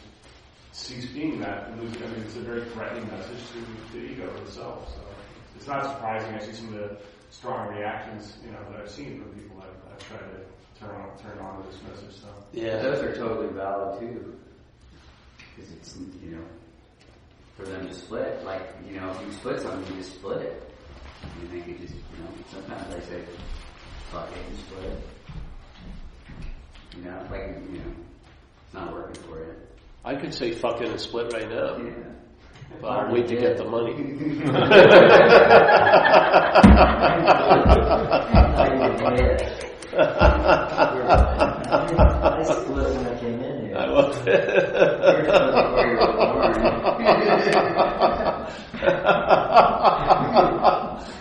cease being that. And it's a very threatening message to the ego or the self. So it's not surprising. I see some of the strong reactions, that I've seen from people I've tried to turn on to this message. So yeah, those are totally valid too, because it's for them to split. Like if you split something, you just split it. And they could just sometimes I say, fuck it, and split it. It's not working for you. I could say fuck it and split right now. Yeah. But I'll wait to get the money. I split when I came in here. I will.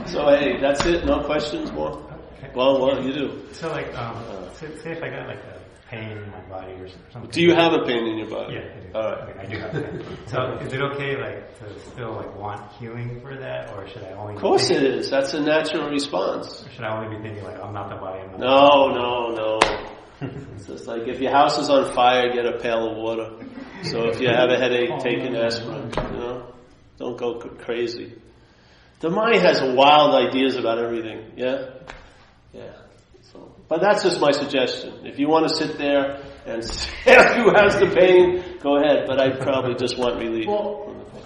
So hey, that's it. No questions more. Well, what you do? So say if I got like a pain in my body or something. Do you have a pain in your body? Yeah, I do. All right. I do have pain. So is it okay to still want healing for that, or should I only? Of course it is. That's a natural response. Or should I only be thinking I'm not the body? I'm not No. It's just like if your house is on fire, get a pail of water. So if you have a headache, take an aspirin. Don't go crazy. The mind has wild ideas about everything. Yeah. So, but that's just my suggestion. If you want to sit there and ask who has the pain, go ahead. But I probably just want relief from the pain.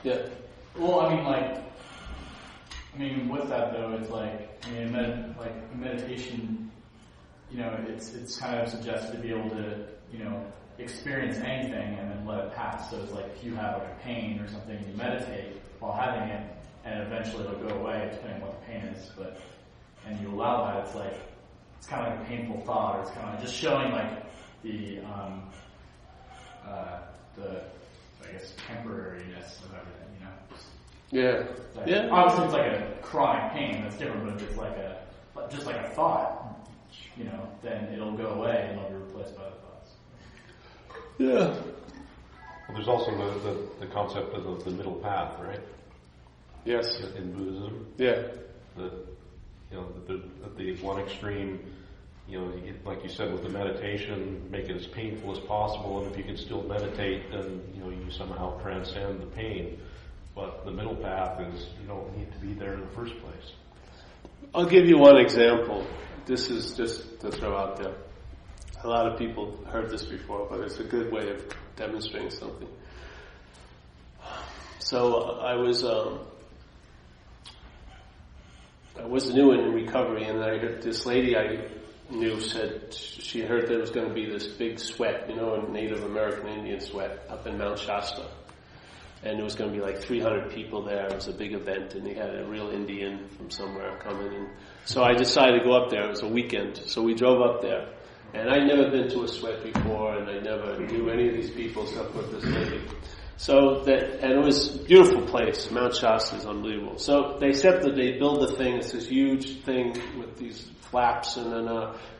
Yeah. Well, I mean, with that though, it's like, I mean, meditation, you know, it's kind of suggested to be able to, you know, experience anything and then let it pass. So it's like if you have like a pain or something, you meditate while having it, and eventually it'll go away depending on what the pain is. And you allow that, it's like, it's kind of like a painful thought, or it's kind of like just showing like the I guess temporariness of everything, you know. Yeah. Like, Yeah. Obviously, it's like a chronic pain that's different, but if it's like just like a thought, you know, then it'll go away and it'll be replaced by other thoughts. Yeah. Well, there's also the concept of the middle path, right? Yes. In Buddhism, Yeah. At the one extreme, you know, you get, like you said, with the meditation, make it as painful as possible, and if you can still meditate, then, you know, you somehow transcend the pain. But the middle path is, you don't need to be there in the first place. I'll give you one example. This is just to throw out there. A lot of people heard this before, but it's a good way of demonstrating something. So I was new in recovery, and I heard this lady I knew said she heard there was going to be this big sweat, you know, a Native American Indian sweat up in Mount Shasta. And there was going to be like 300 people there. It was a big event, and they had a real Indian from somewhere coming in. So I decided to go up there. It was a weekend. So we drove up there. And I'd never been to a sweat before, and I never knew any of these people except with this lady. And it was a beautiful place. Mount Shasta is unbelievable. So they build the thing. It's this huge thing with these flaps, and then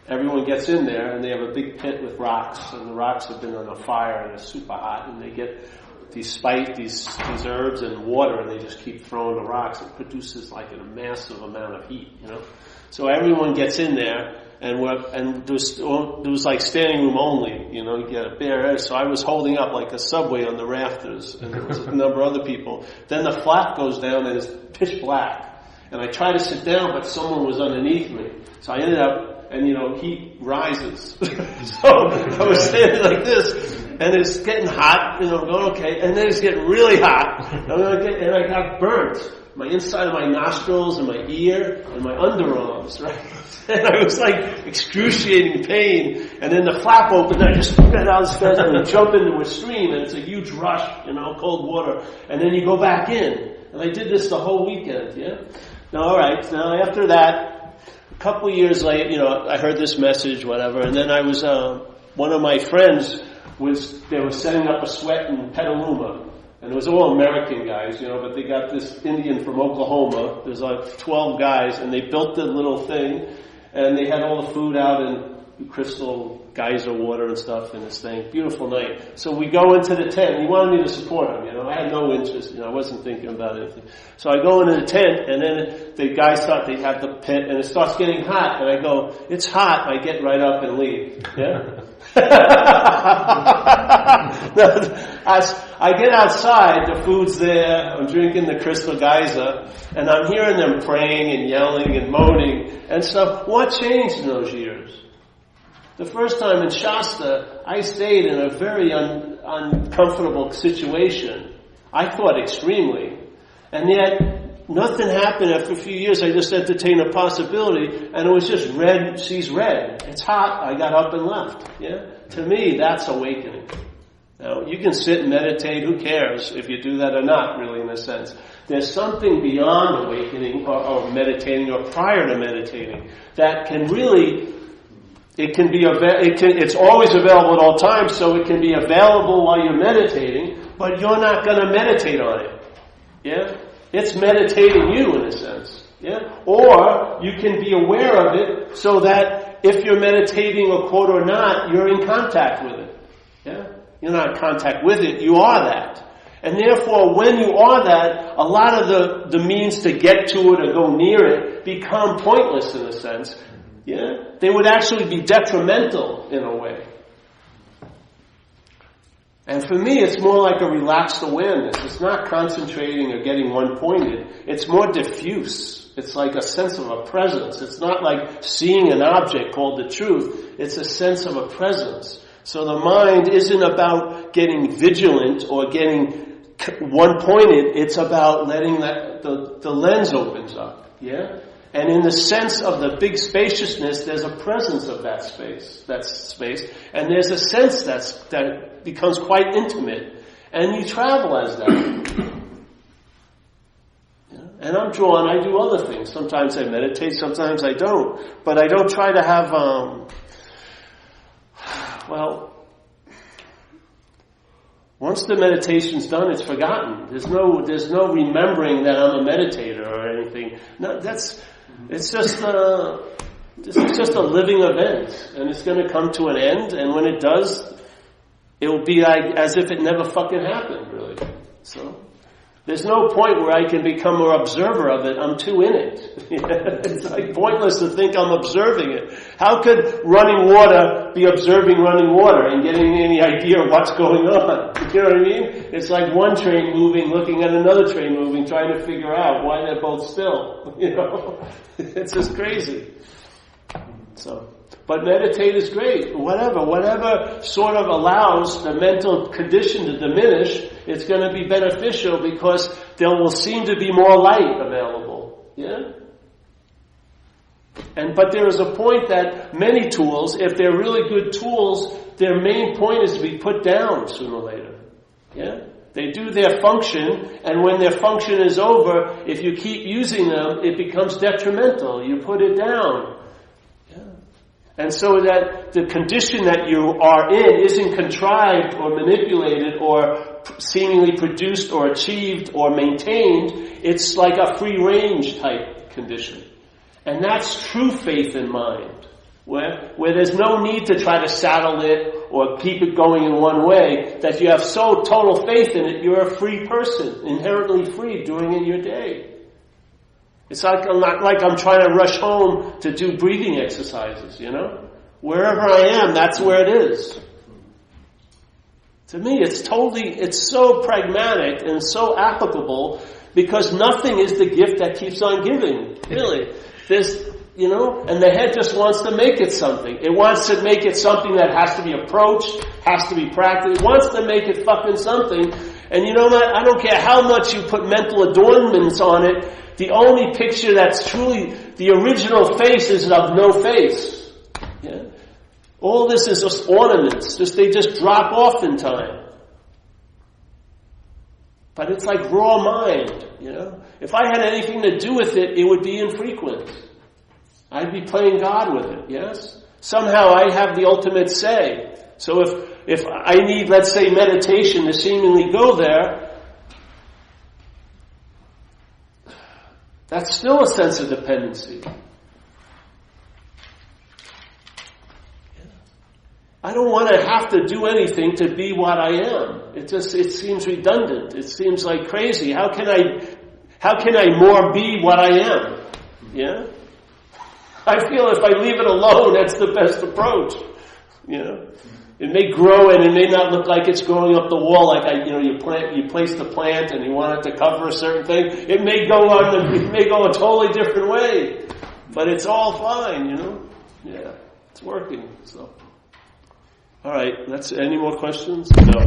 everyone gets in there, and they have a big pit with rocks, and the rocks have been on a fire, and it's super hot, and they get these herbs and water, and they just keep throwing the rocks. It produces like a massive amount of heat, you know. So everyone gets in there, and there was like standing room only, you know. You get a bare air. So I was holding up like a subway on the rafters, and there was a number of other people. Then the flap goes down, and it's pitch black. And I tried to sit down, but someone was underneath me. So I ended up, and you know, heat rises. So I was standing like this. And it's getting hot, you know, I'm going, okay, and then it's getting really hot. And I got burnt. My inside of my nostrils and my ear and my underarms, right? And I was like excruciating pain. And then the flap opened, and I just got out of the stairs and jump into a stream, and it's a huge rush, you know, cold water. And then you go back in. And I did this the whole weekend, yeah? Now, all right, now after that, a couple of years later, you know, I heard this message, whatever, and then I was, one of my friends they were setting up a sweat in Petaluma. And it was all American guys, you know, but they got this Indian from Oklahoma. There's like 12 guys, and they built the little thing, and they had all the food out in crystal geyser water and stuff in this thing. Beautiful night. So we go into the tent. He wanted me to support him, you know. I had no interest, you know, I wasn't thinking about anything. So I go into the tent, and then the guys thought they had the pit, and it starts getting hot, and I go, it's hot. I get right up and leave. Yeah? As I get outside, the food's there, I'm drinking the crystal geyser, and I'm hearing them praying and yelling and moaning and stuff. What changed in those years? The first time in Shasta, I stayed in a very uncomfortable situation. I thought extremely. And yet, nothing happened. After a few years, I just entertained a possibility, and it was just red sees red. It's hot. I got up and left. Yeah? To me, that's awakening. Now, you can sit and meditate. Who cares if you do that or not, really, in a sense. There's something beyond awakening or meditating or prior to meditating that can really... It's always available at all times, so it can be available while you're meditating, but you're not going to meditate on it. Yeah? It's meditating you, in a sense. Yeah? Or you can be aware of it so that if you're meditating a quote or not, you're in contact with it. Yeah? You're not in contact with it, you are that. And therefore, when you are that, a lot of the means to get to it or go near it become pointless, in a sense. Yeah? They would actually be detrimental in a way. And for me, it's more like a relaxed awareness. It's not concentrating or getting one-pointed. It's more diffuse. It's like a sense of a presence. It's not like seeing an object called the truth. It's a sense of a presence. So the mind isn't about getting vigilant or getting one-pointed. It's about letting the lens opens up, yeah? And in the sense of the big spaciousness, there's a presence of that space, and there's a sense that becomes quite intimate, and you travel as that. And I'm drawn, I do other things. Sometimes I meditate, sometimes I don't. But I don't try to have, once the meditation's done, it's forgotten. There's no remembering that I'm a meditator or anything. No, it's just a living event. And it's going to come to an end, and when it does, it will be like as if it never fucking happened, really. So there's no point where I can become an observer of it. I'm too in it. It's like pointless to think I'm observing it. How could running water be observing running water and getting any idea of what's going on? You know what I mean? It's like one train moving, looking at another train moving, trying to figure out why they're both still. You know? It's just crazy. So, but meditate is great. Whatever sort of allows the mental condition to diminish, it's going to be beneficial because there will seem to be more light available. Yeah? But there is a point that many tools, if they're really good tools, their main point is to be put down sooner or later. Yeah? They do their function, and when their function is over, if you keep using them, it becomes detrimental. You put it down. And so that the condition that you are in isn't contrived or manipulated or seemingly produced or achieved or maintained. It's like a free range type condition. And that's true faith in mind, where there's no need to try to saddle it or keep it going in one way, that you have so total faith in it, you're a free person, inherently free, doing it your day. It's like I'm trying to rush home to do breathing exercises, you know? Wherever I am, that's where it is. To me, it's so pragmatic and so applicable because nothing is the gift that keeps on giving, really. And the head just wants to make it something. It wants to make it something that has to be approached, has to be practiced. It wants to make it fucking something. And you know what? I don't care how much you put mental adornments on it. The only picture that's truly the original face is of no face. Yeah? All this is just ornaments. They just drop off in time. But it's like raw mind, you know. If I had anything to do with it, it would be infrequent. I'd be playing God with it, yes? Somehow I have the ultimate say. So if I need, let's say, meditation to seemingly go there, that's still a sense of dependency. I don't want to have to do anything to be what I am. It seems redundant. It seems like crazy. How can I more be what I am? Yeah? I feel if I leave it alone, that's the best approach. You know? It may grow and it may not look like it's growing up the wall like you place the plant and you want it to cover a certain thing. It may go a totally different way. But it's all fine, you know? Yeah. It's working, so. All right, any more questions? No.